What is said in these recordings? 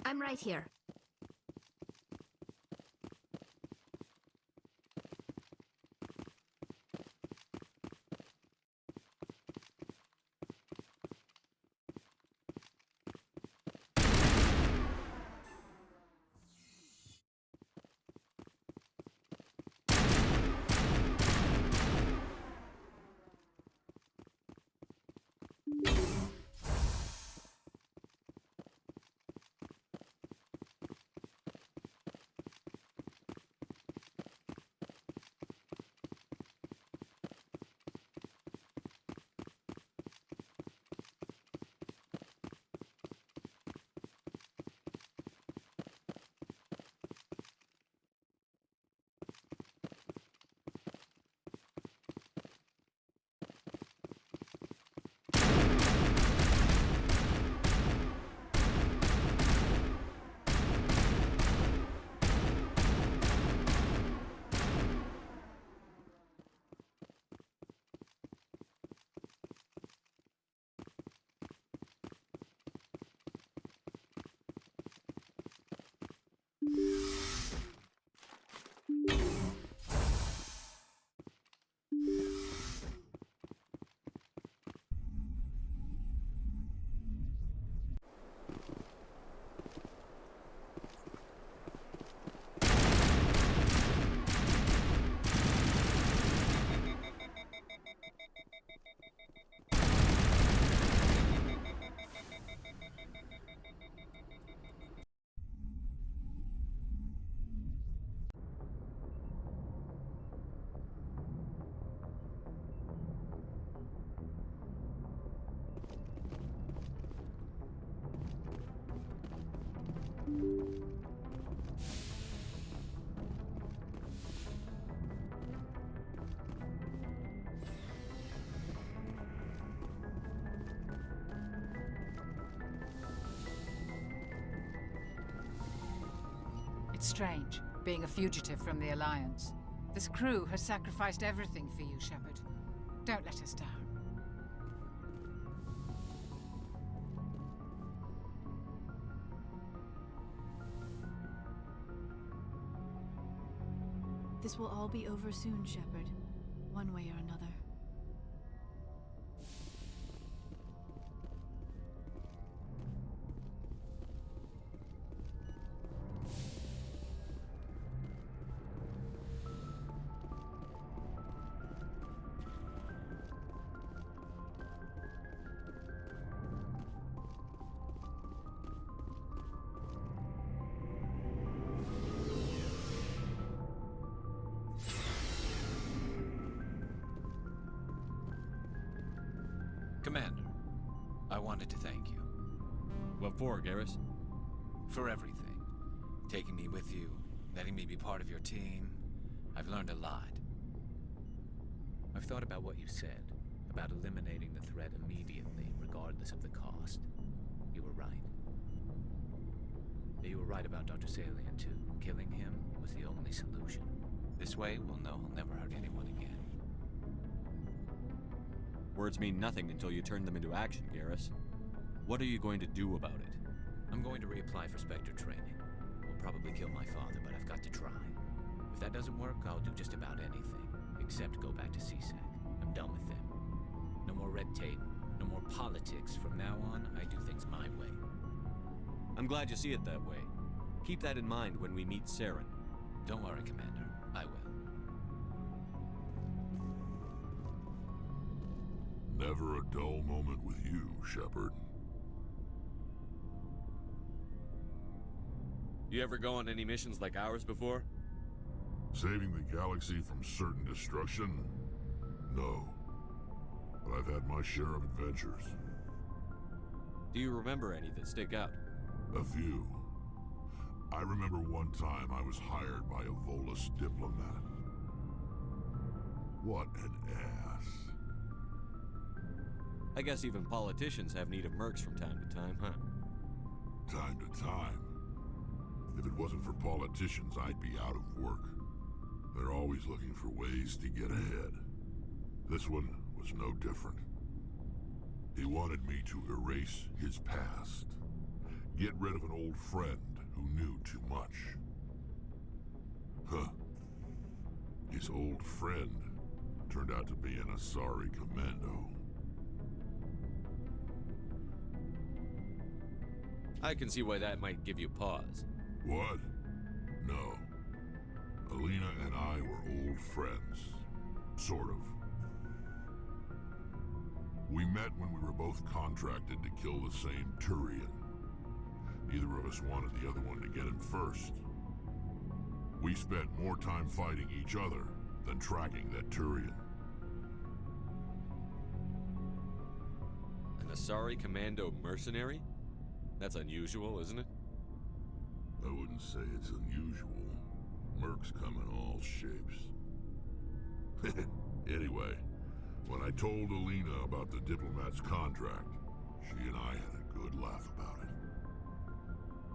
I'm right here. It's strange, being a fugitive from the Alliance. This crew has sacrificed everything for you, Shepard. Don't let us down. This will all be over soon, Shepard. One way or another. Commander, I wanted to thank you. What for, Garrus? For everything. Taking me with you, letting me be part of your team. I've learned a lot. I've thought about what you said, about eliminating the threat immediately, regardless of the cost. You were right. You were right about Dr. Salian, too. Killing him was the only solution. This way, we'll know he'll never hurt anyone again. Words mean nothing until you turn them into action, Garrus. What are you going to do about it? I'm going to reapply for Spectre training. Will probably kill my father, but I've got to try. If that doesn't work, I'll do just about anything, except go back to CSAC. I'm done with them. No more red tape, no more politics. From now on, I do things my way. I'm glad you see it that way. Keep that in mind when we meet Saren. Don't worry, Commander. I will. Never a dull moment with you, Shepard. You ever go on any missions like ours before? Saving the galaxy from certain destruction? No. But I've had my share of adventures. Do you remember any that stick out? A few. I remember one time I was hired by a Volus diplomat. What an ass. I guess even politicians have need of mercs from time to time, huh? Time to time. If it wasn't for politicians, I'd be out of work. They're always looking for ways to get ahead. This one was no different. He wanted me to erase his past. Get rid of an old friend who knew too much. Huh. His old friend turned out to be an Asari commando. I can see why that might give you pause. What? No. Alina and I were old friends. Sort of. We met when we were both contracted to kill the same Turian. Neither of us wanted the other one to get him first. We spent more time fighting each other than tracking that Turian. An Asari commando mercenary? That's unusual, isn't it? I wouldn't say it's unusual. Mercs come in all shapes. Anyway, when I told Alina about the diplomat's contract, she and I had a good laugh about it.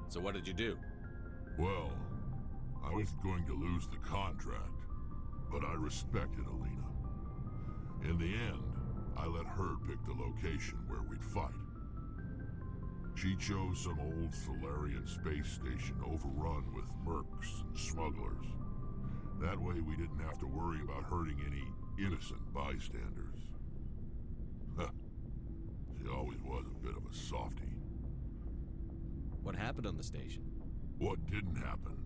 So what did you do? Well, I was going to lose the contract, but I respected Alina. In the end, I let her pick the location where we'd fight. She chose some old Solarian space station overrun with mercs and smugglers. That way we didn't have to worry about hurting any innocent bystanders. She always was a bit of a softie. What happened on the station? What didn't happen?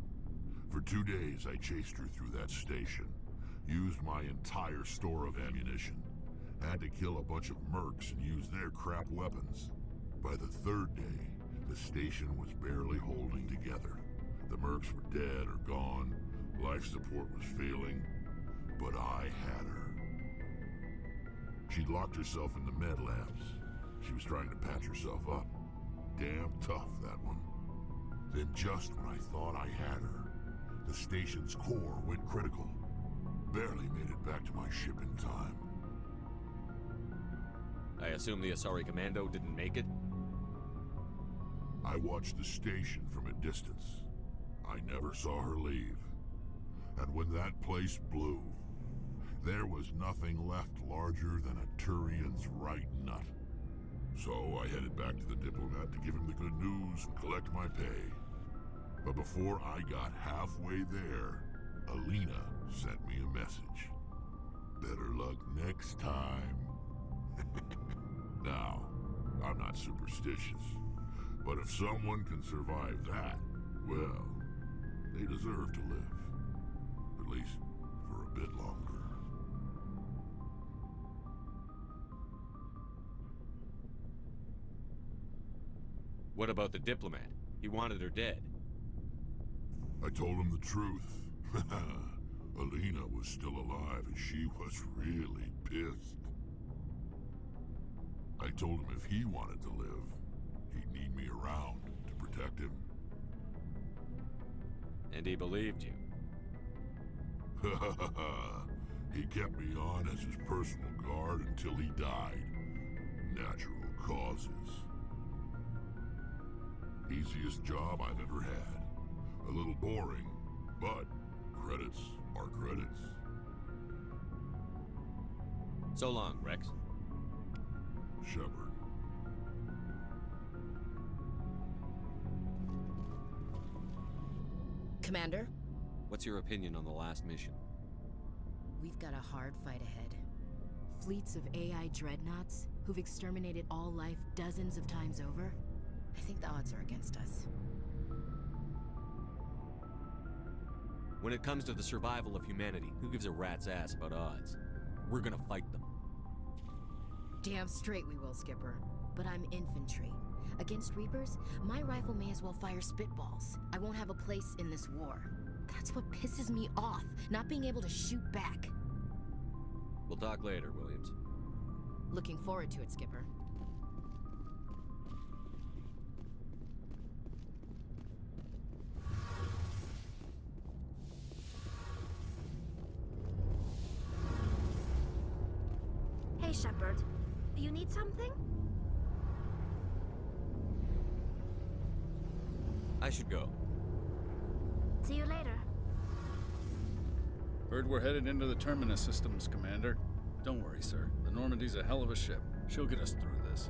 For 2 days I chased her through that station, used my entire store of ammunition, had to kill a bunch of mercs and use their crap weapons. By the 3rd day, the station was barely holding together. The mercs were dead or gone, life support was failing, but I had her. She'd locked herself in the med labs. She was trying to patch herself up. Damn tough, that one. Then just when I thought I had her, the station's core went critical. Barely made it back to my ship in time. I assume the Asari commando didn't make it? I watched the station from a distance. I never saw her leave. And when that place blew, there was nothing left larger than a Turian's right nut. So I headed back to the diplomat to give him the good news and collect my pay. But before I got halfway there, Alina sent me a message. Better luck next time. Now, I'm not superstitious, but if someone can survive that, well, they deserve to live. At least for a bit longer. What about the diplomat? He wanted her dead. I told him the truth. Alina was still alive and she was really pissed. I told him if he wanted to live, he'd need me around to protect him. And he believed you. He kept me on as his personal guard until he died. Natural causes. Easiest job I've ever had. A little boring, but credits are credits. So long, Rex. Shepard. Commander? What's your opinion on the last mission? We've got a hard fight ahead. Fleets of AI dreadnoughts who've exterminated all life dozens of times over. I think the odds are against us. When it comes to the survival of humanity, who gives a rat's ass about odds? We're gonna fight them. Damn straight we will, Skipper. But I'm infantry. Against Reapers, my rifle may as well fire spitballs. I won't have a place in this war. That's what pisses me off, not being able to shoot back. We'll talk later, Williams. Looking forward to it, Skipper. Hey, Shepard. You need something? I should go. See you later. Heard we're headed into the Terminus systems, Commander. Don't worry, sir. The Normandy's a hell of a ship. She'll get us through this.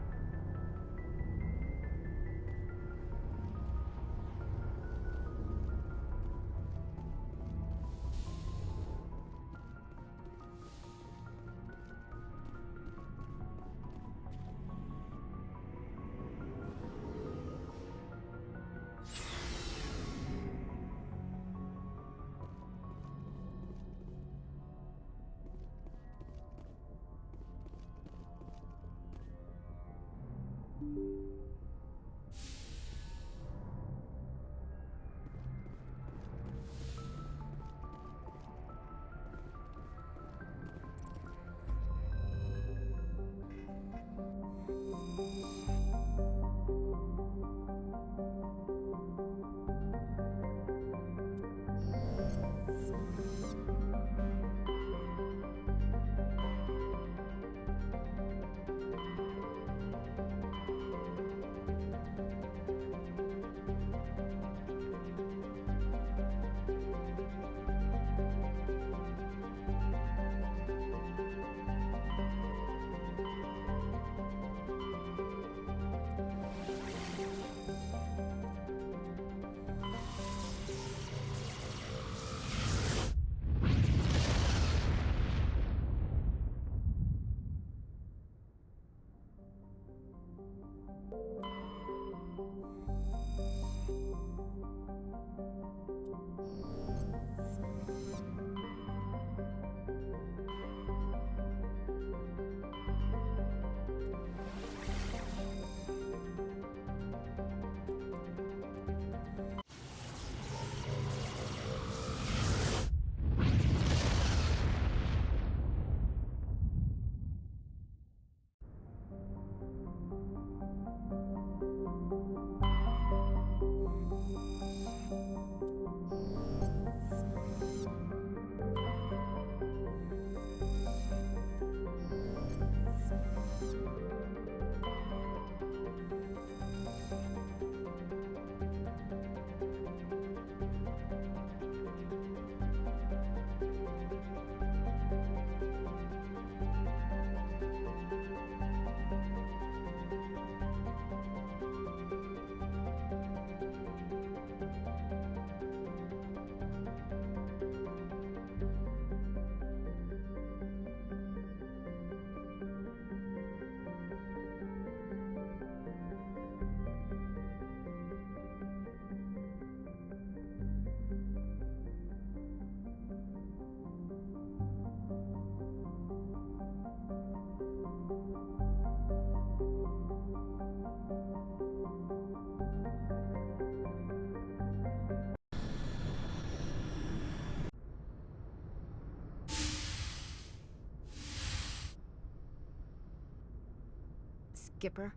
Skipper?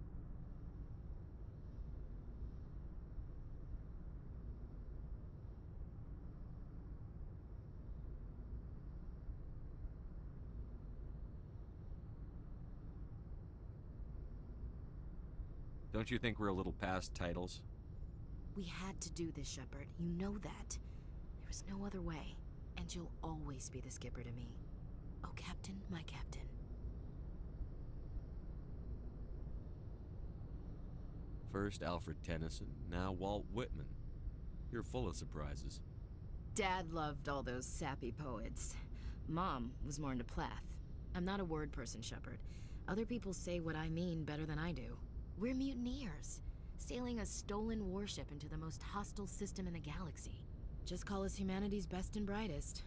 Don't you think we're a little past titles? We had to do this, Shepard. You know that. There was no other way. And you'll always be the skipper to me. Oh, Captain, my Captain. First Alfred Tennyson, now Walt Whitman. You're full of surprises. Dad loved all those sappy poets. Mom was more into Plath. I'm not a word person, Shepard. Other people say what I mean better than I do. We're mutineers, sailing a stolen warship into the most hostile system in the galaxy. Just call us humanity's best and brightest.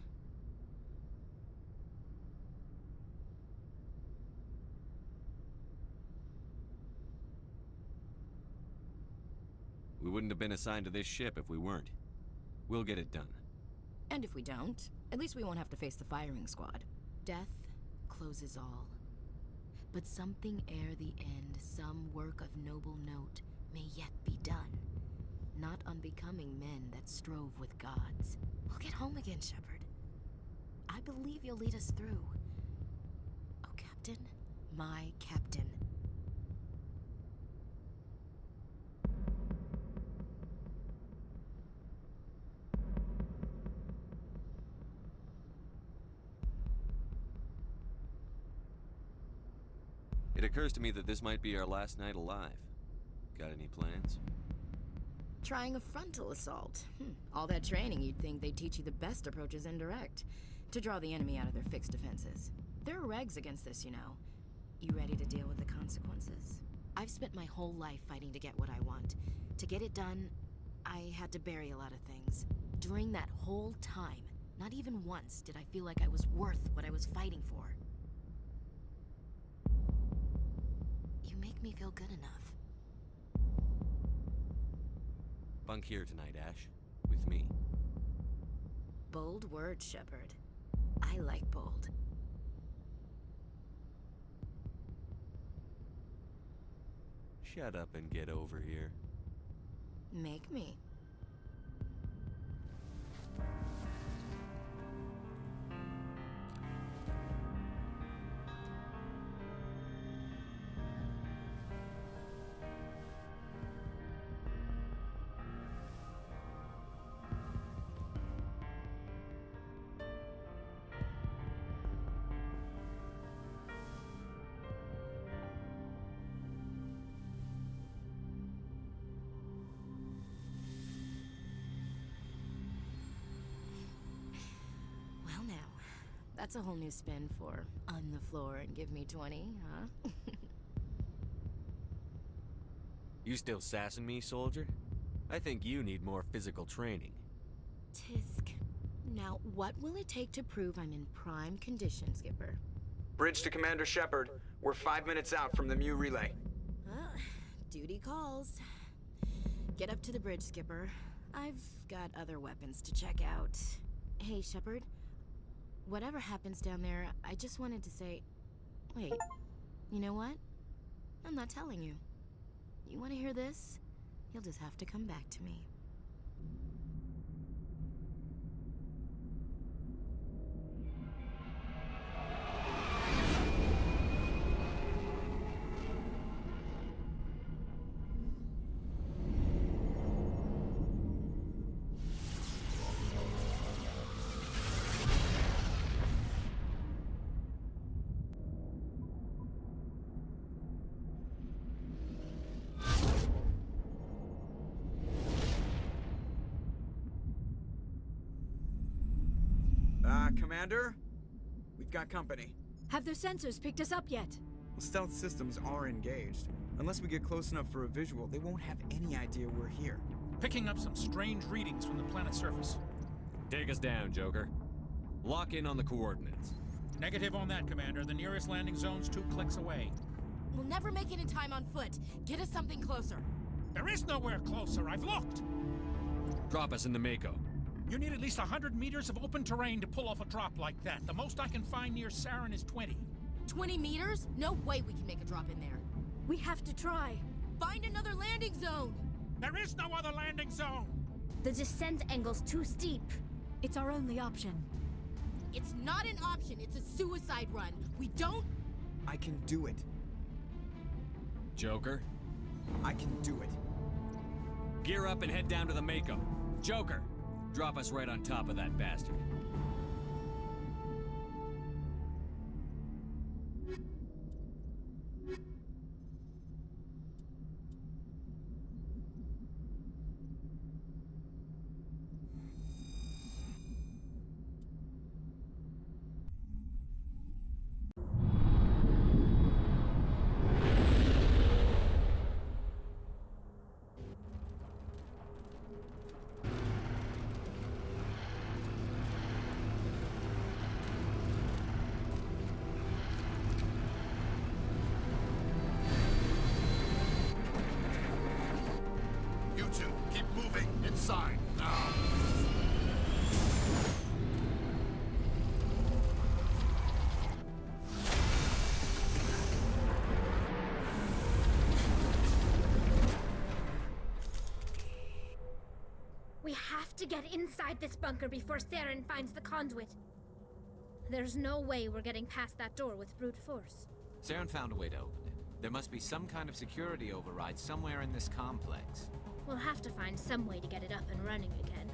We wouldn't have been assigned to this ship if we weren't. We'll get it done. And if we don't, at least we won't have to face the firing squad. Death closes all. But something ere the end, some work of noble note, may yet be done. Not unbecoming men that strove with gods. We'll get home again, Shepard. I believe you'll lead us through. Oh, Captain, my Captain. It occurs to me that this might be our last night alive. Got any plans? Trying a frontal assault. All that training, you'd think they'd teach you the best approaches indirect. To draw the enemy out of their fixed defenses. There are regs against this, you know. You ready to deal with the consequences? I've spent my whole life fighting to get what I want. To get it done, I had to bury a lot of things. During that whole time, not even once did I feel like I was worth what I was fighting for. You make me feel good enough. Bunk here tonight, Ash. With me. Bold words, Shepard. I like bold. Shut up and get over here. Make me. Well now, that's a whole new spin for on the floor and give me 20, huh? You still sassing me, soldier? I think you need more physical training. Tisk. Now, what will it take to prove I'm in prime condition, Skipper? Bridge to Commander Shepard. We're 5 minutes out from the Mu relay. Duty calls. Get up to the bridge, Skipper. I've got other weapons to check out. Hey, Shepard. Whatever happens down there, I just wanted to say... Wait, you know what? I'm not telling you. You want to hear this? You'll just have to come back to me. Commander? We've got company. Have their sensors picked us up yet? Stealth systems are engaged. Unless we get close enough for a visual, they won't have any idea we're here. Picking up some strange readings from the planet's surface. Take us down, Joker. Lock in on the coordinates. Negative on that, Commander. The nearest landing zone's 2 clicks away. We'll never make it in time on foot. Get us something closer. There is nowhere closer. I've looked. Drop us in the Mako. You need at least 100 meters of open terrain to pull off a drop like that. The most I can find near Saren is 20. 20 meters? No way we can make a drop in there. We have to try. Find another landing zone! There is no other landing zone! The descent angle's too steep. It's our only option. It's not an option, it's a suicide run. We don't... I can do it. Joker, I can do it. gear up and head down to the Mako. Joker, drop us right on top of that bastard. We have to get inside this bunker before Saren finds the conduit. There's no way we're getting past that door with brute force. Saren found a way to open it. There must be some kind of security override somewhere in this complex. We'll have to find some way to get it up and running again.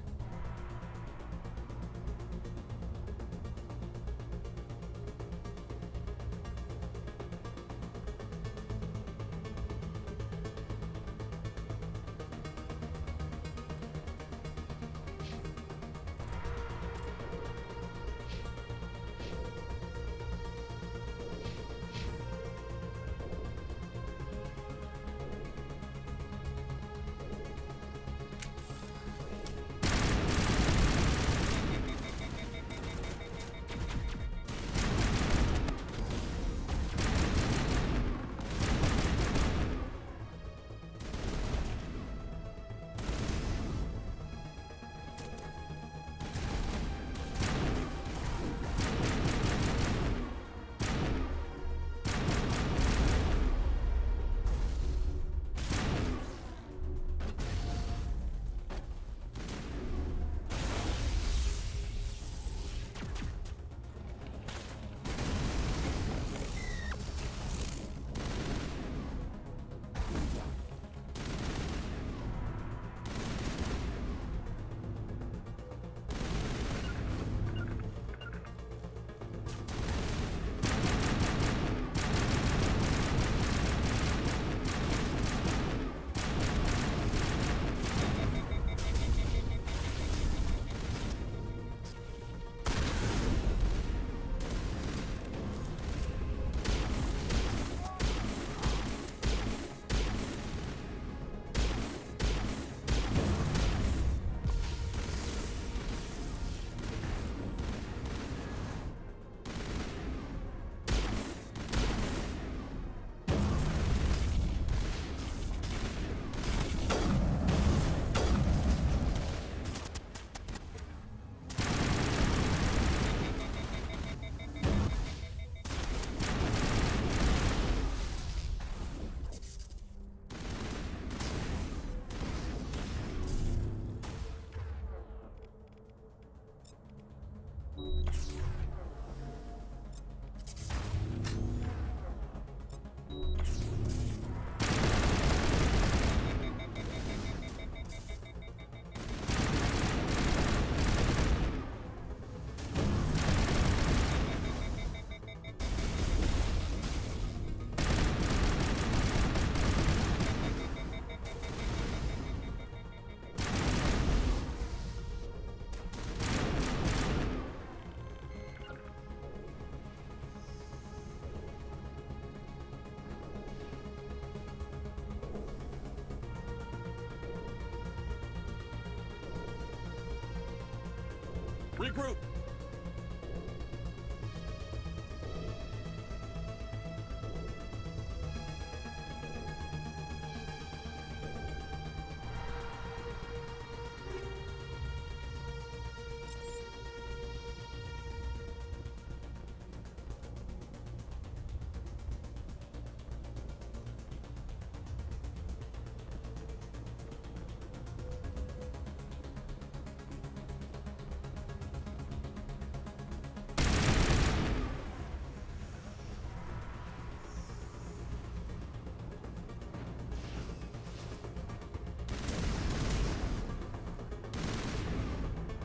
Regroup!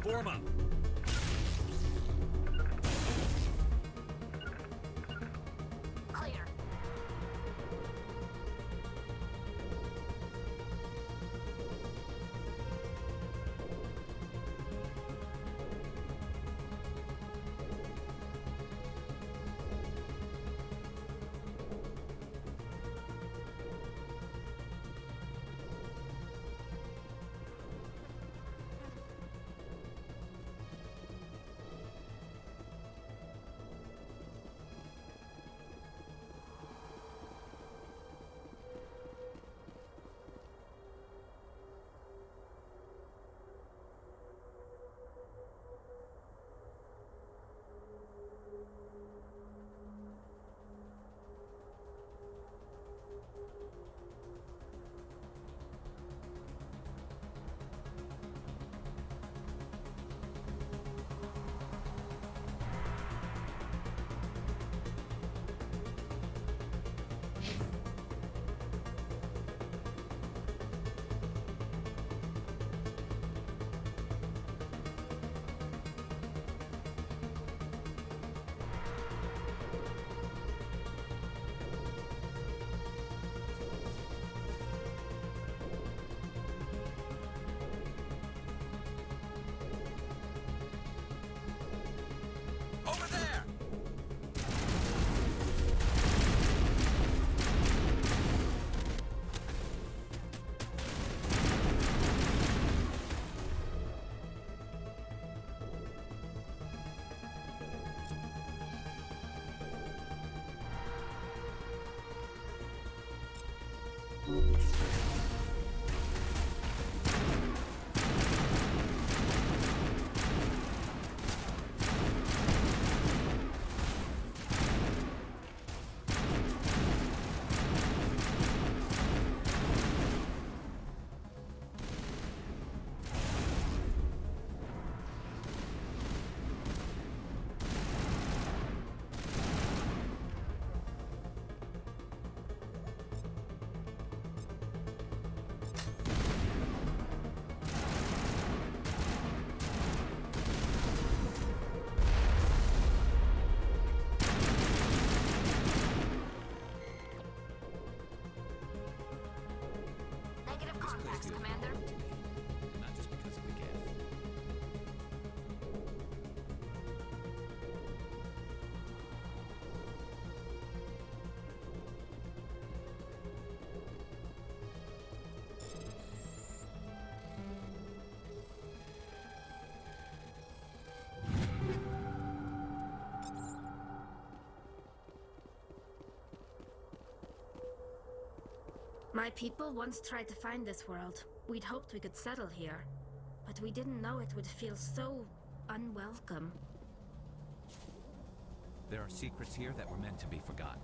Form up. Clear. Negative This place contacts, feels Commander. home to me, not just because of the gift. My people once tried to find this world. We'd hoped we could settle here. But we didn't know it would feel so unwelcome. There are secrets here that were meant to be forgotten.